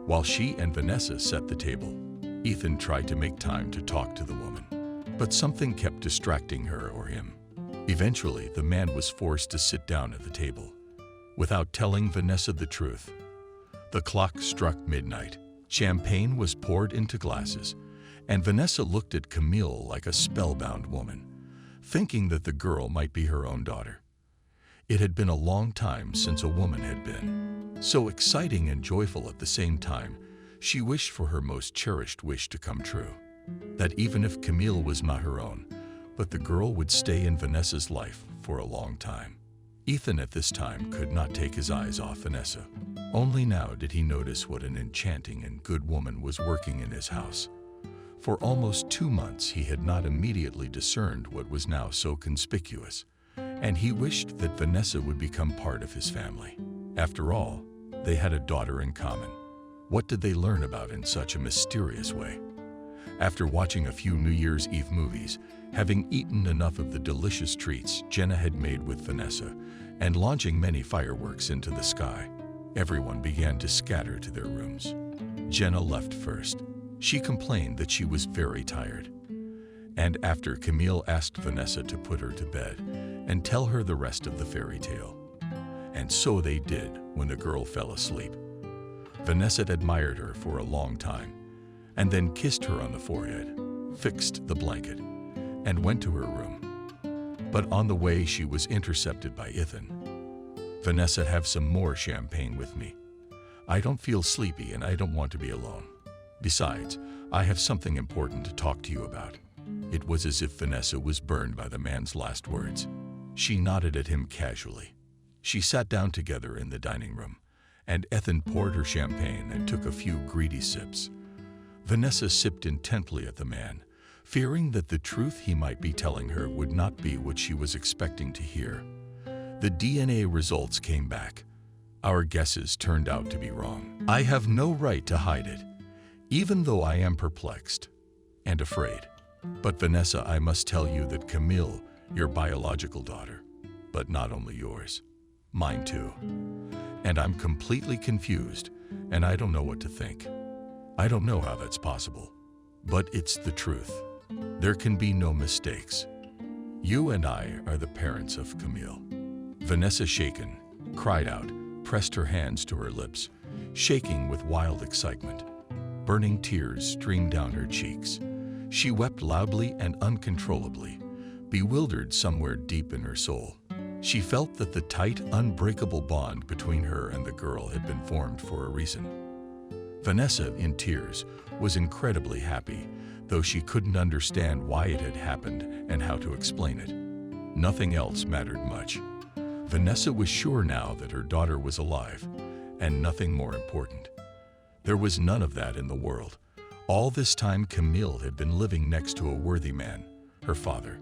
While she and Vanessa set the table, Ethan tried to make time to talk to the woman, but something kept distracting her or him. Eventually, the man was forced to sit down at the table, without telling Vanessa the truth. The clock struck midnight. Champagne was poured into glasses, and Vanessa looked at Camille like a spellbound woman, thinking that the girl might be her own daughter. It had been a long time since a woman had been so exciting and joyful at the same time. She wished for her most cherished wish to come true, that even if Camille was not her own, but the girl would stay in Vanessa's life for a long time. Ethan at this time could not take his eyes off Vanessa. Only now did he notice what an enchanting and good woman was working in his house. For almost 2 months he had not immediately discerned what was now so conspicuous, and he wished that Vanessa would become part of his family. After all, they had a daughter in common. What did they learn about in such a mysterious way? After watching a few New Year's Eve movies, having eaten enough of the delicious treats Jenna had made with Vanessa, and launching many fireworks into the sky, everyone began to scatter to their rooms. Jenna left first. She complained that she was very tired. And after Camille asked Vanessa to put her to bed and tell her the rest of the fairy tale. And so they did when the girl fell asleep. Vanessa admired her for a long time, and then kissed her on the forehead, fixed the blanket, and went to her room. But on the way she was intercepted by Ethan. Vanessa, have some more champagne with me. I don't feel sleepy and I don't want to be alone. Besides, I have something important to talk to you about. It was as if Vanessa was burned by the man's last words. She nodded at him casually. She sat down together in the dining room, and Ethan poured her champagne and took a few greedy sips. Vanessa sipped intently at the man, fearing that the truth he might be telling her would not be what she was expecting to hear. The DNA results came back. Our guesses turned out to be wrong. I have no right to hide it, even though I am perplexed and afraid. But Vanessa, I must tell you that Camille, your biological daughter, but not only yours, mine too. And I'm completely confused, and I don't know what to think. I don't know how that's possible, but it's the truth. There can be no mistakes. You and I are the parents of Camille. Vanessa, shaken, cried out, pressed her hands to her lips, shaking with wild excitement. Burning tears streamed down her cheeks. She wept loudly and uncontrollably, bewildered somewhere deep in her soul. She felt that the tight, unbreakable bond between her and the girl had been formed for a reason. Vanessa, in tears, was incredibly happy, though she couldn't understand why it had happened and how to explain it. Nothing else mattered much. Vanessa was sure now that her daughter was alive, and nothing more important. There was none of that in the world. All this time Camille had been living next to a worthy man, her father.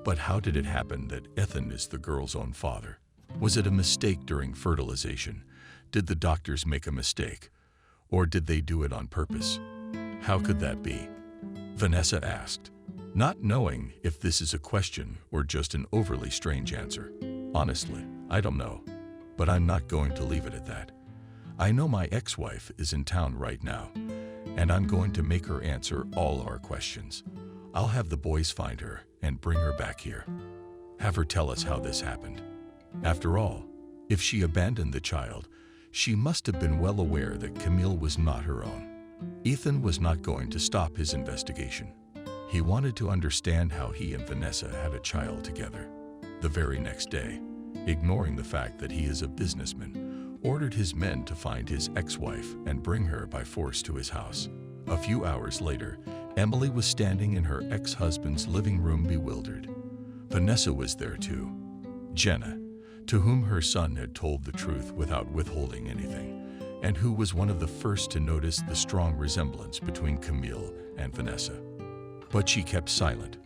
But how did it happen that Ethan is the girl's own father? Was it a mistake during fertilization? Did the doctors make a mistake? Or did they do it on purpose? How could that be? Vanessa asked. not knowing if this is a question or just an overly strange answer. Honestly, I don't know, but I'm not going to leave it at that. I know my ex-wife is in town right now, and I'm going to make her answer all our questions. I'll have the boys find her and bring her back here. Have her tell us how this happened. After all, if she abandoned the child, she must have been well aware that Camille was not her own. Ethan was not going to stop his investigation. He wanted to understand how he and Vanessa had a child together. The very next day, ignoring the fact that he is a businessman, ordered his men to find his ex-wife and bring her by force to his house. A few hours later, Emily was standing in her ex-husband's living room bewildered. Vanessa was there too. Jenna, to whom her son had told the truth without withholding anything, and who was one of the first to notice the strong resemblance between Camille and Vanessa. But she kept silent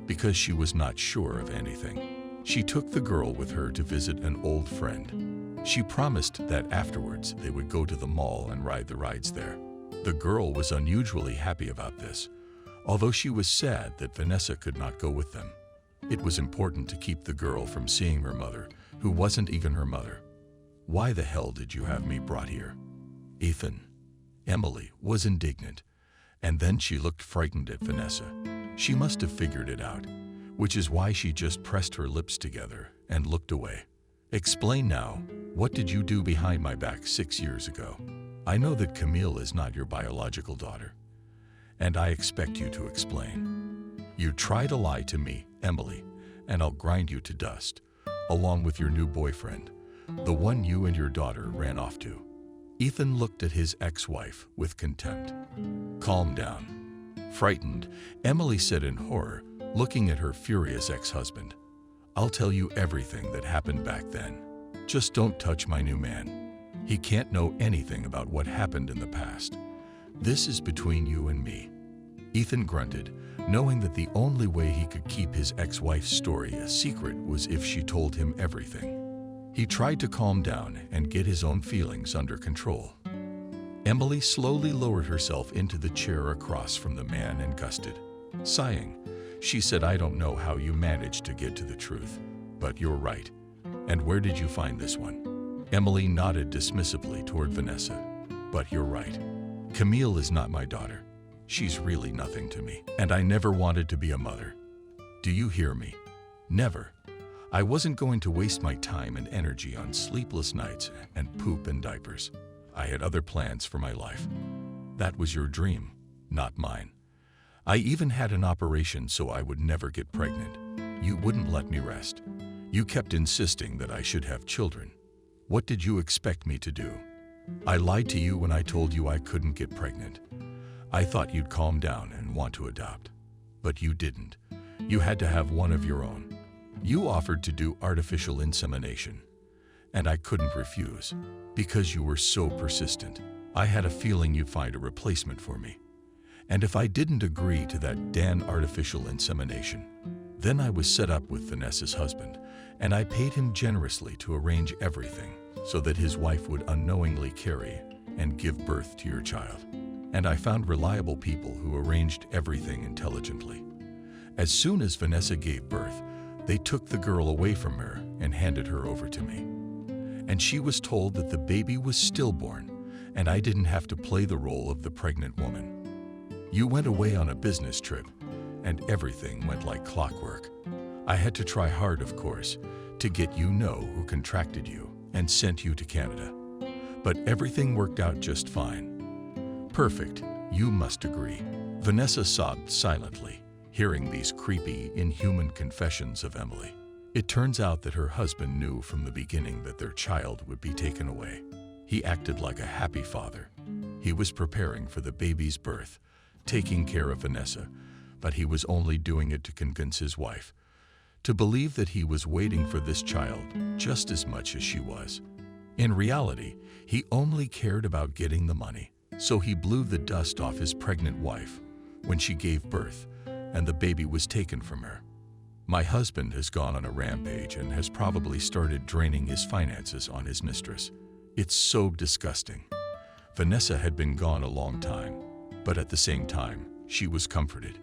because she was not sure of anything. She took the girl with her to visit an old friend. She promised that afterwards they would go to the mall and ride the rides there. The girl was unusually happy about this, although she was sad that Vanessa could not go with them. It was important to keep the girl from seeing her mother, who wasn't even her mother. "Why the hell did you have me brought here?" Ethan. Emily was indignant, and then she looked frightened at Vanessa. She must have figured it out, which is why she just pressed her lips together and looked away. "Explain now. What did you do behind my back 6 years ago? I know that Camille is not your biological daughter, and I expect you to explain. You try to lie to me, Emily, and I'll grind you to dust, along with your new boyfriend, the one you and your daughter ran off to." Ethan looked at his ex-wife with contempt. "Calm down." Frightened, Emily said in horror, looking at her furious ex-husband, "I'll tell you everything that happened back then. Just don't touch my new man. He can't know anything about what happened in the past. This is between you and me." Ethan grunted, knowing that the only way he could keep his ex-wife's story a secret was if she told him everything. He tried to calm down and get his own feelings under control. Emily slowly lowered herself into the chair across from the man and gusted. Sighing, she said, "I don't know how you managed to get to the truth, but you're right. And where did you find this one?" Emily nodded dismissively toward Vanessa. "But you're right. Camille is not my daughter. She's really nothing to me, and I never wanted to be a mother. Do you hear me? Never. I wasn't going to waste my time and energy on sleepless nights and poop and diapers. I had other plans for my life. That was your dream, not mine. I even had an operation so I would never get pregnant. You wouldn't let me rest. You kept insisting that I should have children. What did you expect me to do? I lied to you when I told you I couldn't get pregnant. I thought you'd calm down and want to adopt. But you didn't. You had to have one of your own. You offered to do artificial insemination, and I couldn't refuse, because you were so persistent. I had a feeling you'd find a replacement for me. And if I didn't agree to that damn artificial insemination, then I was set up with Vanessa's husband, and I paid him generously to arrange everything so that his wife would unknowingly carry and give birth to your child. And I found reliable people who arranged everything intelligently. As soon as Vanessa gave birth, they took the girl away from her and handed her over to me. And she was told that the baby was stillborn, and I didn't have to play the role of the pregnant woman. You went away on a business trip, and everything went like clockwork. I had to try hard, of course, to get you know who contracted you and sent you to Canada. But everything worked out just fine. Perfect, you must agree. Vanessa sobbed silently, hearing these creepy, inhuman confessions of Emily. It turns out that her husband knew from the beginning that their child would be taken away. He acted like a happy father. He was preparing for the baby's birth, taking care of Vanessa, but he was only doing it to convince his wife to believe that he was waiting for this child just as much as she was. In reality, he only cared about getting the money, so he blew the dust off his pregnant wife when she gave birth and the baby was taken from her. My husband has gone on a rampage and has probably started draining his finances on his mistress. It's so disgusting. Vanessa had been gone a long time, but at the same time, she was comforted.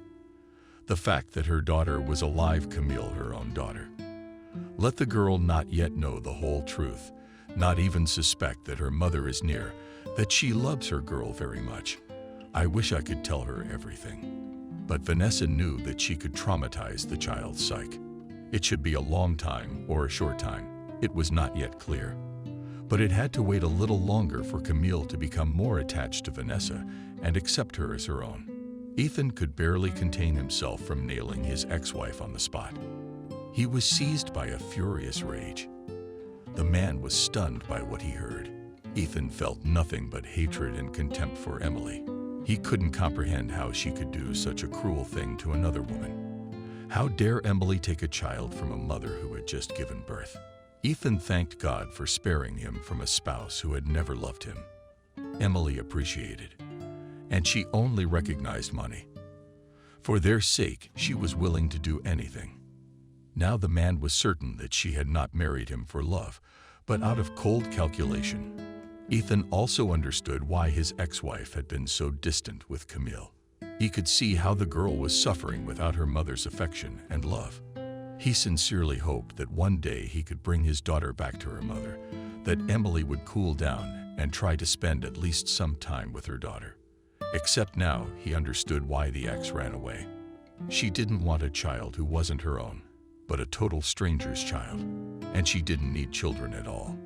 The fact that her daughter was alive, Camille, her own daughter. Let the girl not yet know the whole truth, not even suspect that her mother is near, that she loves her girl very much. I wish I could tell her everything. But Vanessa knew that she could traumatize the child's psyche. It should be a long time or a short time. It was not yet clear. But it had to wait a little longer for Camille to become more attached to Vanessa and accept her as her own. Ethan could barely contain himself from nailing his ex-wife on the spot. He was seized by a furious rage. The man was stunned by what he heard. Ethan felt nothing but hatred and contempt for Emily. He couldn't comprehend how she could do such a cruel thing to another woman. How dare Emily take a child from a mother who had just given birth? Ethan thanked God for sparing him from a spouse who had never loved him. Emily appreciated, and she only recognized money. For their sake, she was willing to do anything. Now the man was certain that she had not married him for love, but out of cold calculation. Ethan also understood why his ex-wife had been so distant with Camille. He could see how the girl was suffering without her mother's affection and love. He sincerely hoped that one day he could bring his daughter back to her mother, that Emily would cool down and try to spend at least some time with her daughter. Except now he understood why the ex ran away. She didn't want a child who wasn't her own, but a total stranger's child, and she didn't need children at all.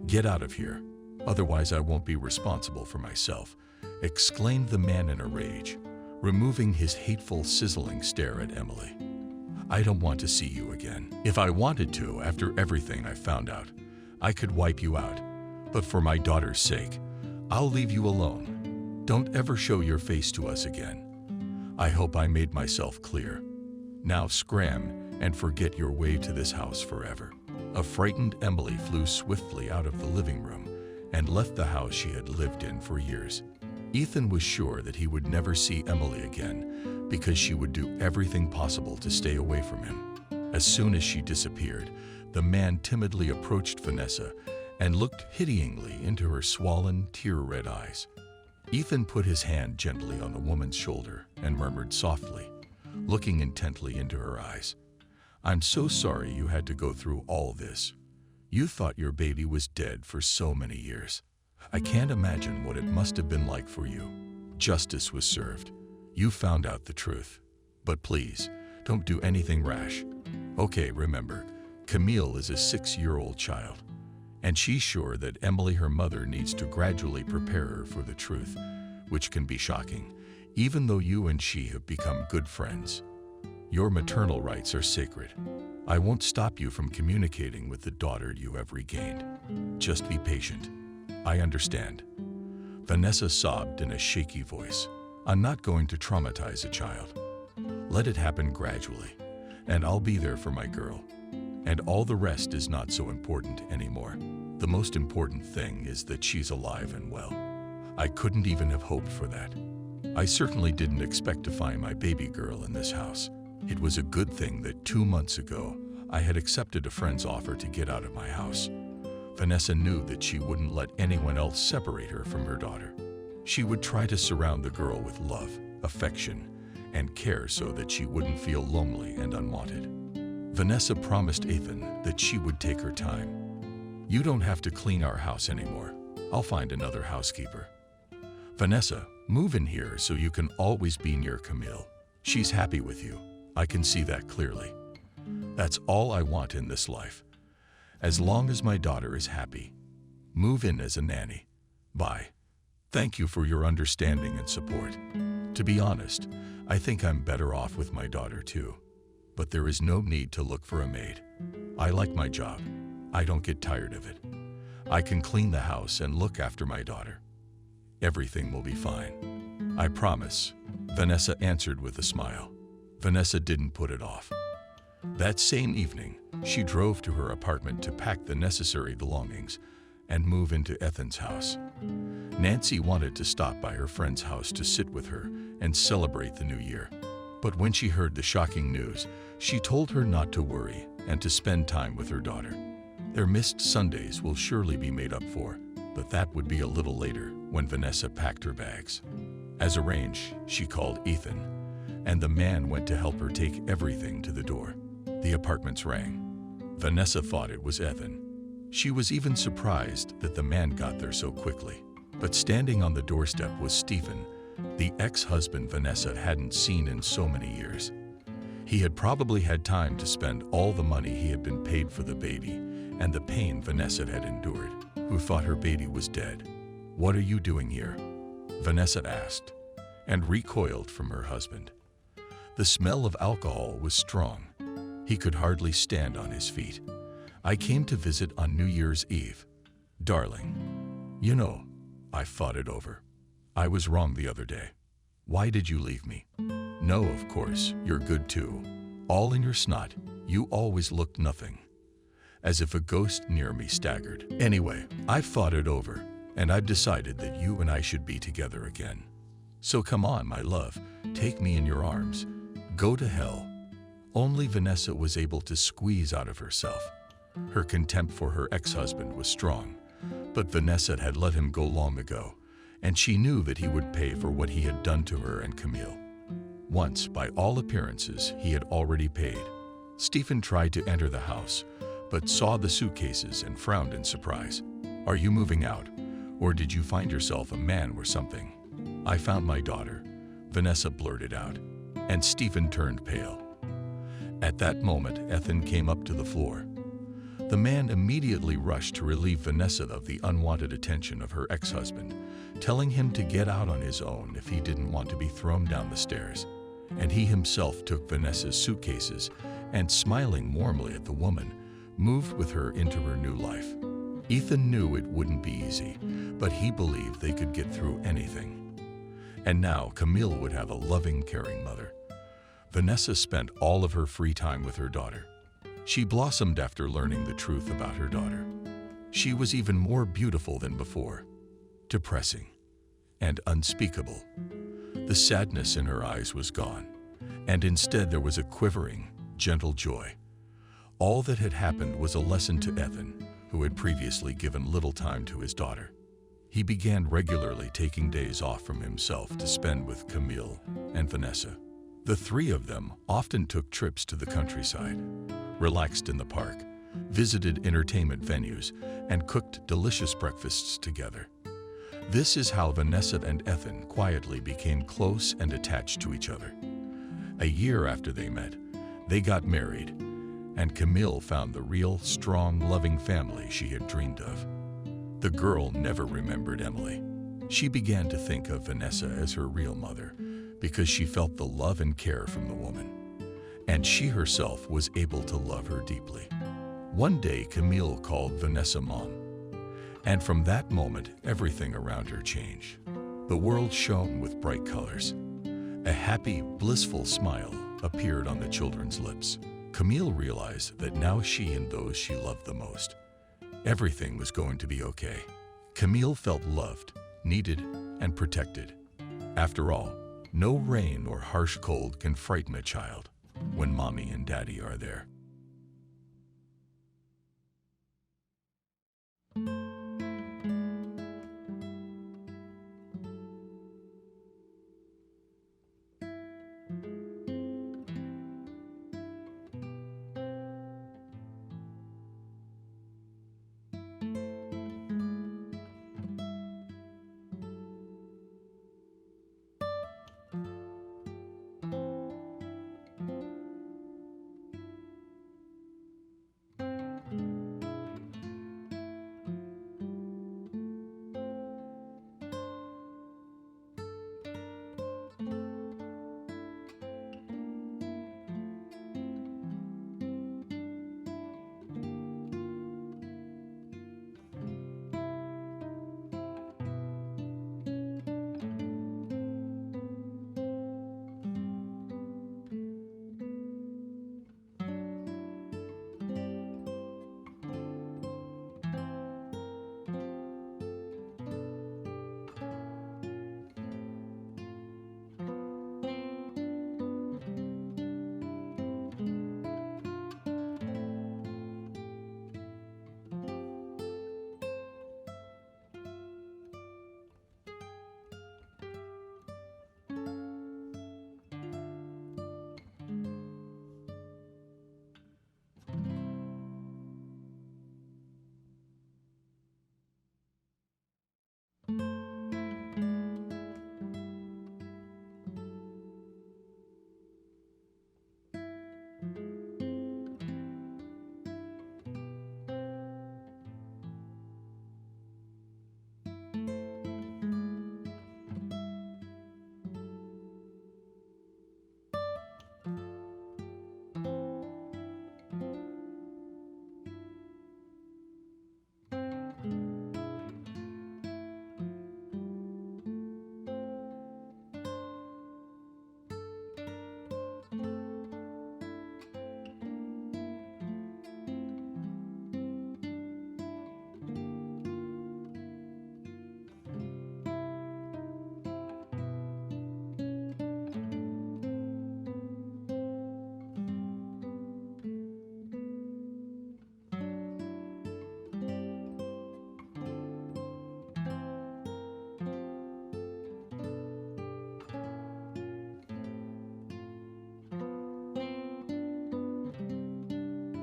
"Get out of here, otherwise I won't be responsible for myself," exclaimed the man in a rage, removing his hateful, sizzling stare at Emily. "I don't want to see you again. If I wanted to, after everything I found out, I could wipe you out. But for my daughter's sake, I'll leave you alone. Don't ever show your face to us again. I hope I made myself clear. Now scram and forget your way to this house forever." A frightened Emily flew swiftly out of the living room and left the house she had lived in for years. Ethan was sure that he would never see Emily again because she would do everything possible to stay away from him. As soon as she disappeared, the man timidly approached Vanessa and looked pityingly into her swollen, tear-red eyes. Ethan put his hand gently on the woman's shoulder and murmured softly, looking intently into her eyes, "I'm so sorry you had to go through all this. You thought your baby was dead for so many years. I can't imagine what it must have been like for you. Justice was served. You found out the truth. But please, don't do anything rash. Okay, remember, Camille is a 6-year-old child, and she's sure that Emily, her mother, needs to gradually prepare her for the truth, which can be shocking, even though you and she have become good friends. Your maternal rights are sacred. I won't stop you from communicating with the daughter you have regained. Just be patient. I understand." Vanessa sobbed in a shaky voice. "I'm not going to traumatize a child. Let it happen gradually, and I'll be there for my girl. And all the rest is not so important anymore. The most important thing is that she's alive and well. I couldn't even have hoped for that. I certainly didn't expect to find my baby girl in this house. It was a good thing that 2 months ago I had accepted a friend's offer to get out of my house." Vanessa knew that she wouldn't let anyone else separate her from her daughter. She would try to surround the girl with love, affection, and care so that she wouldn't feel lonely and unwanted. Vanessa promised Ethan that she would take her time. "You don't have to clean our house anymore. I'll find another housekeeper. Vanessa, move in here so you can always be near Camille. She's happy with you. I can see that clearly. That's all I want in this life. As long as my daughter is happy. Move in as a nanny. Bye. Thank you for your understanding and support. To be honest, I think I'm better off with my daughter too. But there is no need to look for a maid. I like my job. I don't get tired of it. I can clean the house and look after my daughter. Everything will be fine. I promise," Vanessa answered with a smile. Vanessa didn't put it off. That same evening, she drove to her apartment to pack the necessary belongings and move into Ethan's house. Nancy wanted to stop by her friend's house to sit with her and celebrate the new year. But when she heard the shocking news, she told her not to worry and to spend time with her daughter. Their missed Sundays will surely be made up for, but that would be a little later when Vanessa packed her bags. As arranged, she called Ethan and the man went to help her take everything to the door. The apartments rang. Vanessa thought it was Ethan. She was even surprised that the man got there so quickly. But standing on the doorstep was Stephen, the ex-husband Vanessa hadn't seen in so many years. He had probably had time to spend all the money he had been paid for the baby and the pain Vanessa had endured, who thought her baby was dead. "What are you doing here?" Vanessa asked, and recoiled from her husband. The smell of alcohol was strong. He could hardly stand on his feet. "I came to visit on New Year's Eve." "Darling, you know, I thought it over. I was wrong the other day. Why did you leave me?" "No, of course, you're good too. All in your snot, you always looked nothing." As if a ghost near me staggered. "Anyway, I've thought it over, and I've decided that you and I should be together again. So come on, my love, take me in your arms. Go to hell." Only Vanessa was able to squeeze out of herself. Her contempt for her ex-husband was strong, but Vanessa had let him go long ago, and she knew that he would pay for what he had done to her and Camille. Once, by all appearances, he had already paid. Stephen tried to enter the house, but saw the suitcases and frowned in surprise. "Are you moving out? Or did you find yourself a man or something?" "I found my daughter," Vanessa blurted out, and Stephen turned pale. At that moment, Ethan came up to the floor. The man immediately rushed to relieve Vanessa of the unwanted attention of her ex-husband, telling him to get out on his own if he didn't want to be thrown down the stairs. And he himself took Vanessa's suitcases and, smiling warmly at the woman, moved with her into her new life. Ethan knew it wouldn't be easy, but he believed they could get through anything. And now Camille would have a loving, caring mother. Vanessa spent all of her free time with her daughter. She blossomed after learning the truth about her daughter. She was even more beautiful than before, depressing, and unspeakable. The sadness in her eyes was gone, and instead there was a quivering, gentle joy. All that had happened was a lesson to Ethan, who had previously given little time to his daughter. He began regularly taking days off from himself to spend with Camille and Vanessa. The three of them often took trips to the countryside, relaxed in the park, visited entertainment venues, and cooked delicious breakfasts together. This is how Vanessa and Ethan quietly became close and attached to each other. A year after they met, they got married, and Camille found the real, strong, loving family she had dreamed of. The girl never remembered Emily. She began to think of Vanessa as her real mother because she felt the love and care from the woman, and she herself was able to love her deeply. One day, Camille called Vanessa Mom, and from that moment, everything around her changed. The world shone with bright colors. A happy, blissful smile appeared on the children's lips. Camille realized that now she and those she loved the most, everything was going to be okay. Camille felt loved, needed, and protected. After all, no rain or harsh cold can frighten a child when mommy and daddy are there.